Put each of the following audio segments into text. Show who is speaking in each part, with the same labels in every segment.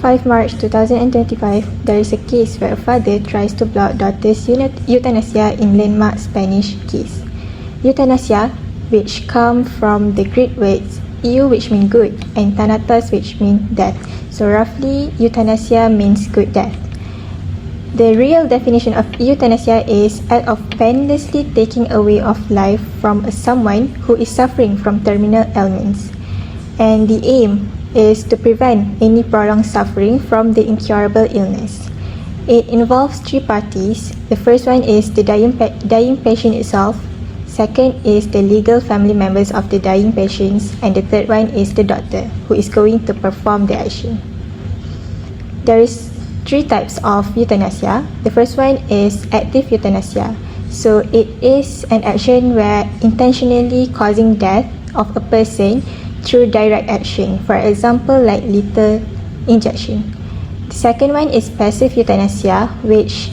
Speaker 1: 5 March 2025, there is a case where a father tries to block daughter's euthanasia in landmark Spanish case. Euthanasia, which come from the Greek words eu, which mean good, and thanatos, which mean death. So roughly, euthanasia means good death. The real definition of euthanasia is act of painlessly taking away of life from someone who is suffering from terminal ailments. And the aim is to prevent any prolonged suffering from the incurable illness. It involves three parties. The first one is the dying patient itself. Second is the legal family members of the dying patients. And the third one is the doctor who is going to perform the action. There is three types of euthanasia. The first one is active euthanasia. So it is an action where intentionally causing death of a person through direct action, for example like lethal injection. The second one is passive euthanasia, which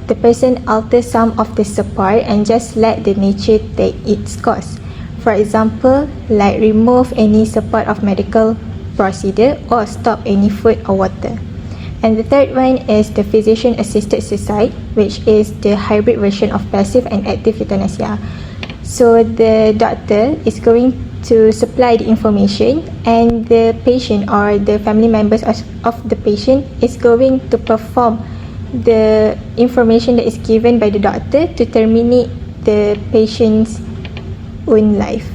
Speaker 1: the person alters some of the support and just let the nature take its course. For example, like remove any support of medical procedure or stop any food or water. And the third one is the physician-assisted suicide, which is the hybrid version of passive and active euthanasia. So the doctor is going to supply the information and the patient or the family members of the patient is going to perform the information that is given by the doctor to terminate the patient's own life.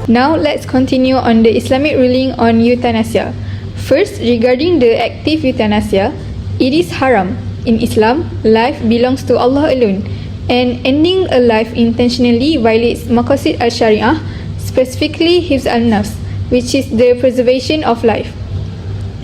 Speaker 2: Now let's continue on the Islamic ruling on euthanasia. First, regarding the active euthanasia, it is haram. In Islam, life belongs to Allah alone, and ending a life intentionally violates maqasid al-Shari'ah, specifically hifz al-nafs, which is the preservation of life.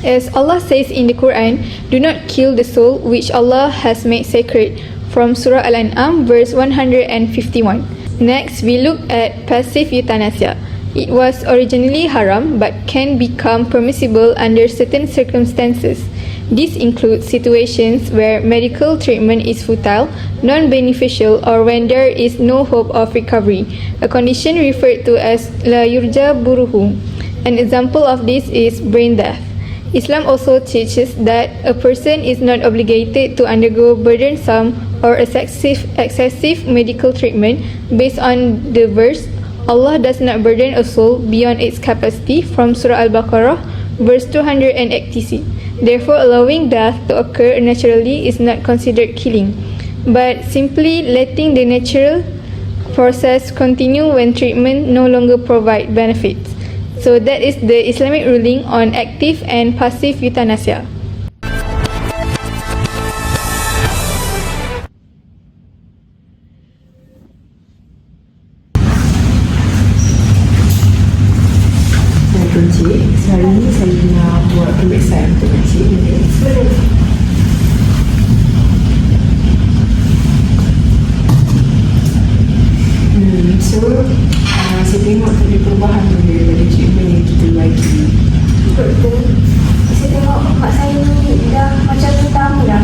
Speaker 2: As Allah says in the Quran, do not kill the soul which Allah has made sacred, from Surah Al-An'am verse 151. Next, we look at passive euthanasia. It was originally haram but can become permissible under certain circumstances. These include situations where medical treatment is futile, non-beneficial, or when there is no hope of recovery, a condition referred to as la yurja buruhu. An example of this is brain death. Islam also teaches that a person is not obligated to undergo burdensome or excessive medical treatment based on the verse, Allah does not burden a soul beyond its capacity, from Surah Al-Baqarah, verse 286. Therefore, allowing death to occur naturally is not considered killing, but simply letting the natural process continue when treatment no longer provides benefits. So that is the Islamic ruling on active and passive euthanasia.
Speaker 3: Encik, sehari ni saya nak buat pemeriksaan untuk encik ni. Saya tengok ada perubahan daripada treatment yang kita bagi.
Speaker 4: Betul. Saya tengok mak saya ni dah macam pertama dah.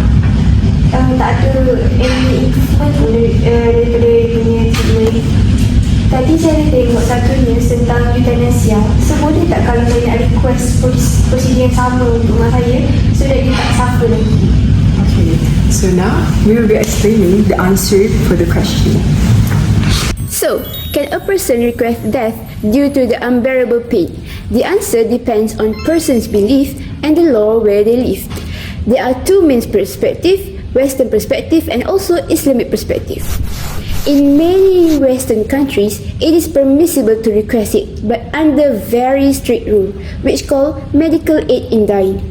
Speaker 4: Tak ada any improvement pun daripada punya treatment. Tadi saya tengok satunya tentang euthanasia. So boleh tak kalau saya nak request prosedur yang sama untuk mak saya so that dia tak suffer lagi?
Speaker 3: Okay, so now we will be explaining the answer for the question.
Speaker 5: So, can a person request death due to the unbearable pain? The answer depends on person's belief and the law where they live. There are two main perspectives, Western perspective and also Islamic perspective. In many Western countries, it is permissible to request it, but under very strict rule, which called medical aid in dying.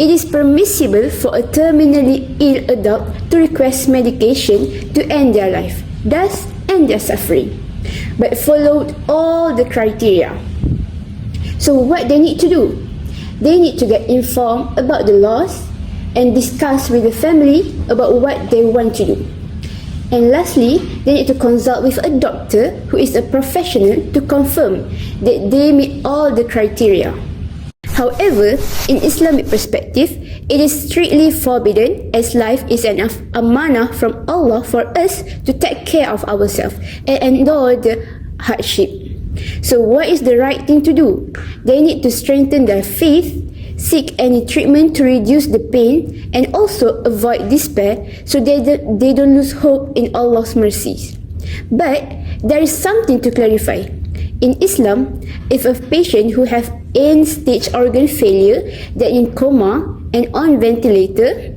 Speaker 5: It is permissible for a terminally ill adult to request medication to end their life, thus end their suffering, but followed all the criteria. So what they need to do? They need to get informed about the laws and discuss with the family about what they want to do. And lastly, they need to consult with a doctor who is a professional to confirm that they meet all the criteria. However, in Islamic perspective, it is strictly forbidden as life is an amanah from Allah for us to take care of ourselves and endure the hardship. So what is the right thing to do? They need to strengthen their faith, seek any treatment to reduce the pain and also avoid despair so they don't lose hope in Allah's mercies. But there is something to clarify. In Islam, if a patient who have end-stage organ failure that in coma and on ventilator,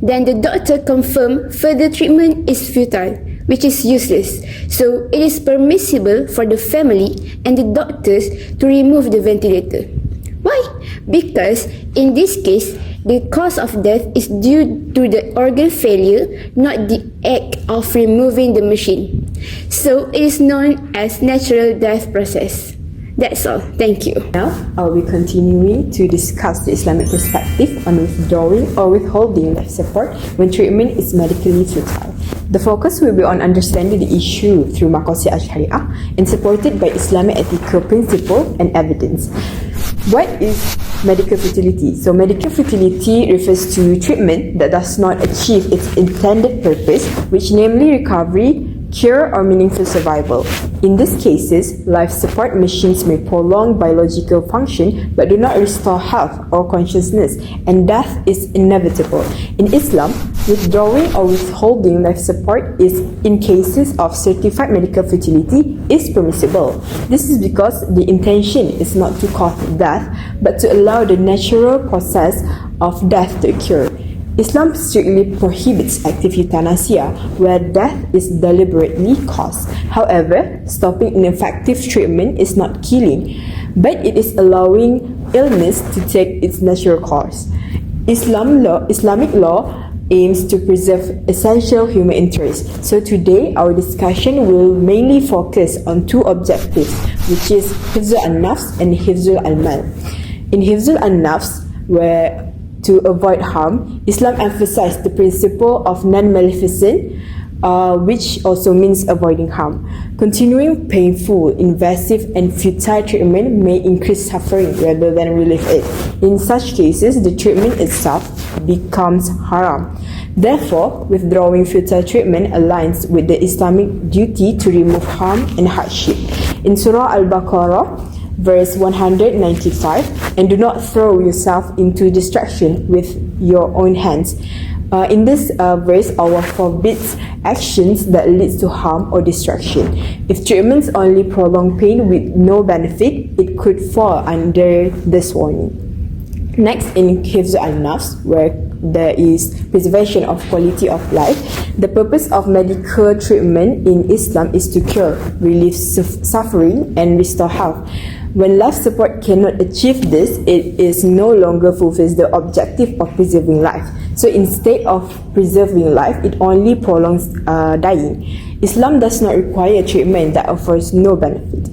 Speaker 5: then the doctor confirm further treatment is futile, which is useless. So it is permissible for the family and the doctors to remove the ventilator. Why? Because in this case, the cause of death is due to the organ failure, not the act of removing the machine. So it is known as natural death process. That's all. Thank you.
Speaker 3: Now, I'll be continuing to discuss the Islamic perspective on withdrawing or withholding life support when treatment is medically futile. The focus will be on understanding the issue through maqasid al-Sharia and supported by Islamic ethical principle and evidence. What is medical futility? So medical futility refers to treatment that does not achieve its intended purpose, which namely recovery, cure or meaningful survival. In these cases, life support machines may prolong biological function but do not restore health or consciousness, and death is inevitable. In Islam, withdrawing or withholding life support is in cases of certified medical futility is permissible. This is because the intention is not to cause death but to allow the natural process of death to occur. Islam strictly prohibits active euthanasia, where death is deliberately caused. However, stopping ineffective treatment is not killing, but it is allowing illness to take its natural course. Islamic law aims to preserve essential human interests. So today, our discussion will mainly focus on two objectives, which is Hifzul al-Nafs and Hifzul al-Mal. In Hifzul al-Nafs, where to avoid harm, Islam emphasized the principle of non-maleficence, which also means avoiding harm. Continuing painful, invasive, and futile treatment may increase suffering rather than relieve it. In such cases, the treatment itself becomes haram. Therefore, withdrawing futile treatment aligns with the Islamic duty to remove harm and hardship. In Surah Al-Baqarah, verse 195, and do not throw yourself into destruction with your own hands. In this verse, Allah forbids actions that leads to harm or destruction. If treatments only prolong pain with no benefit, it could fall under this warning. Next, in Hifz al-Nafs, where there is preservation of quality of life, the purpose of medical treatment in Islam is to cure, relieve suffering, and restore health. When life support cannot achieve this, it is no longer fulfills the objective of preserving life. So instead of preserving life, it only prolongs dying. Islam does not require treatment that offers no benefit.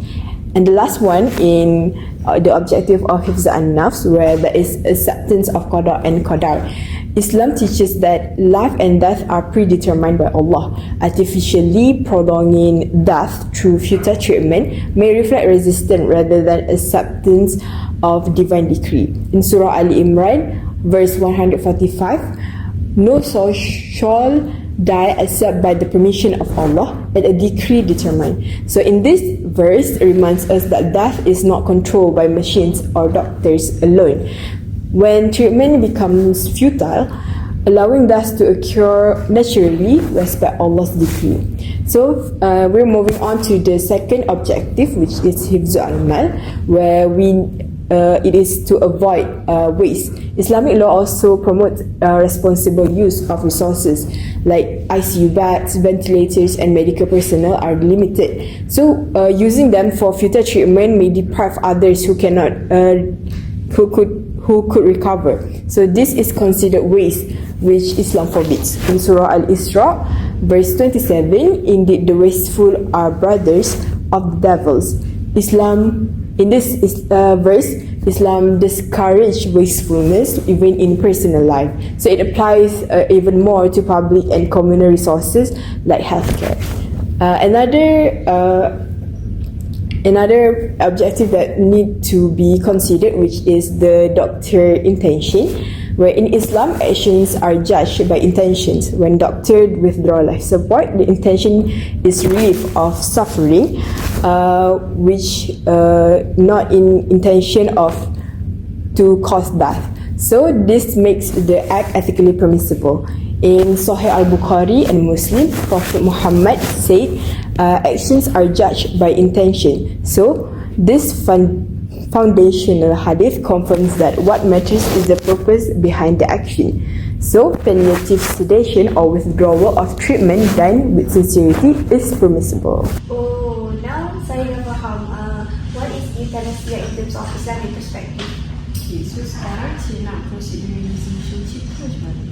Speaker 3: And the last one in the objective of Hifz al-Nafs, where there is acceptance of Qada and Qadar. Islam teaches that life and death are predetermined by Allah. Artificially prolonging death through futile treatment may reflect resistance rather than acceptance of divine decree. In Surah Ali Imran, verse 145, no soul shall die except by the permission of Allah and a decree determined. So in this verse, it reminds us that death is not controlled by machines or doctors alone. When treatment becomes futile, allowing death to occur naturally respect Allah's decree. So we're moving on to the second objective, which is Hifz al-Mal, where it is to avoid waste. Islamic law also promotes responsible use of resources like ICU beds, ventilators, and medical personnel are limited. So using them for futile treatment may deprive others who could recover. So this is considered waste, which Islam forbids. In Surah Al-Isra, verse 27, indeed the wasteful are brothers of the devils. In this verse, Islam discourages wastefulness even in personal life. So it applies even more to public and communal resources like healthcare. Another objective that need to be considered, which is the doctor intention, where in Islam actions are judged by intentions. When doctor withdraw life support, the intention is relief of suffering, which not in intention of to cause death. So this makes the act ethically permissible. In Sahih al-Bukhari and Muslim, Prophet Muhammad said, actions are judged by intention. So this foundational hadith confirms that what matters is the purpose behind the action. So palliative sedation or withdrawal of treatment done with sincerity is permissible.
Speaker 4: Oh, now saya dah faham. What is euthanasia in terms of Islamic perspective?
Speaker 6: Okay, so sekarang saya nak proceed dengan definition cikgu macam mana?